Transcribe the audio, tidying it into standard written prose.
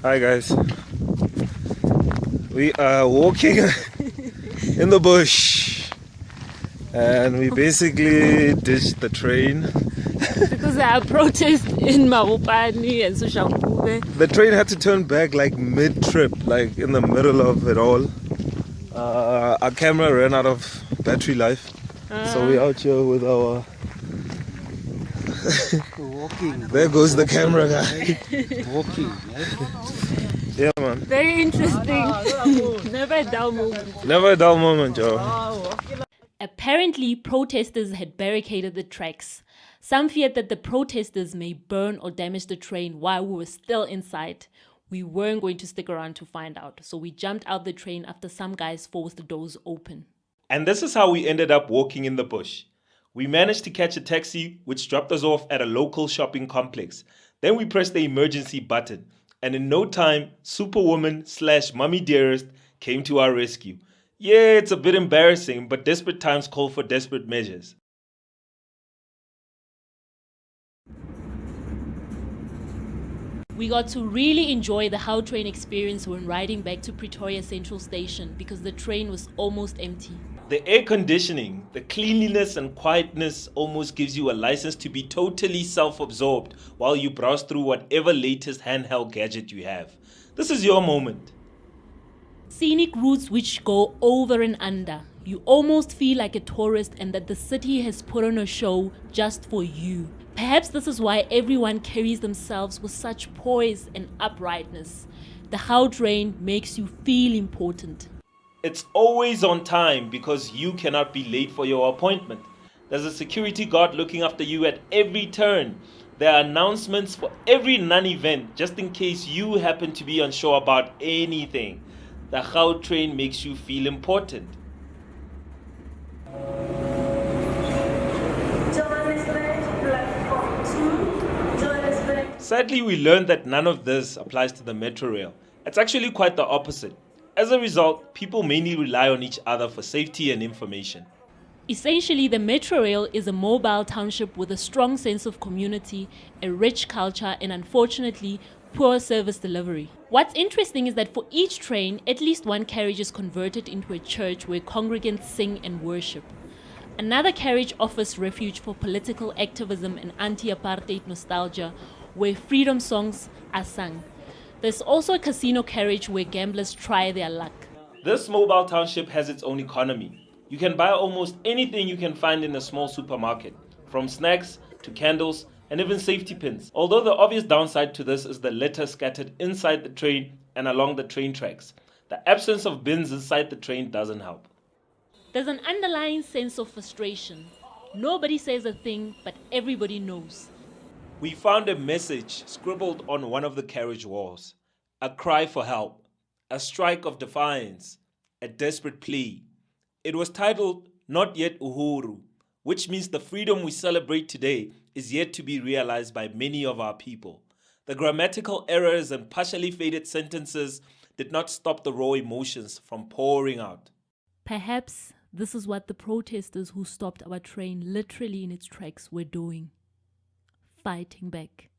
Hi guys, we are walking in the bush and we basically ditched the train. Because there are protests in Mphafudi and Tshepo. The train had to turn back like mid-trip, like in the middle of it all. Our camera ran out of battery life, so we're out here with our... Walking. There goes the camera guy. Walking. Yeah man. Very interesting. Never a dull moment. Never a dull moment, Joe. Apparently, protesters had barricaded the tracks. Some feared that the protesters may burn or damage the train while we were still inside. We weren't going to stick around to find out, so we jumped out the train after some guys forced the doors open. And this is how we ended up walking in the bush. We managed to catch a taxi which dropped us off at a local shopping complex. Then we pressed the emergency button, and in no time, Superwoman/Mummy Dearest came to our rescue. Yeah, it's a bit embarrassing, but desperate times call for desperate measures. We got to really enjoy the Gautrain experience when riding back to Pretoria Central Station because the train was almost empty. The air conditioning, the cleanliness and quietness almost gives you a license to be totally self-absorbed while you browse through whatever latest handheld gadget you have. This is your moment. Scenic routes which go over and under. You almost feel like a tourist and that the city has put on a show just for you. Perhaps this is why everyone carries themselves with such poise and uprightness. The Gautrain makes you feel important. It's always on time because you cannot be late for your appointment. There's a security guard looking after you at every turn. There are announcements for every non-event just in case you happen to be unsure about anything. The Gautrain makes you feel important. Sadly, we learned that none of this applies to the Metrorail. It's actually quite the opposite. As a result, people mainly rely on each other for safety and information. Essentially, the Metrorail is a mobile township with a strong sense of community, a rich culture, and unfortunately, poor service delivery. What's interesting is that for each train, at least one carriage is converted into a church where congregants sing and worship. Another carriage offers refuge for political activism and anti-apartheid nostalgia, where freedom songs are sung. There's also a casino carriage where gamblers try their luck. This mobile township has its own economy. You can buy almost anything you can find in a small supermarket, from snacks to candles and even safety pins. Although the obvious downside to this is the litter scattered inside the train and along the train tracks. The absence of bins inside the train doesn't help. There's an underlying sense of frustration. Nobody says a thing, but everybody knows. We found a message scribbled on one of the carriage walls. A cry for help, a strike of defiance, a desperate plea. It was titled, Not Yet Uhuru, which means the freedom we celebrate today is yet to be realized by many of our people. The grammatical errors and partially faded sentences did not stop the raw emotions from pouring out. Perhaps this is what the protesters who stopped our train literally in its tracks were doing. Fighting back.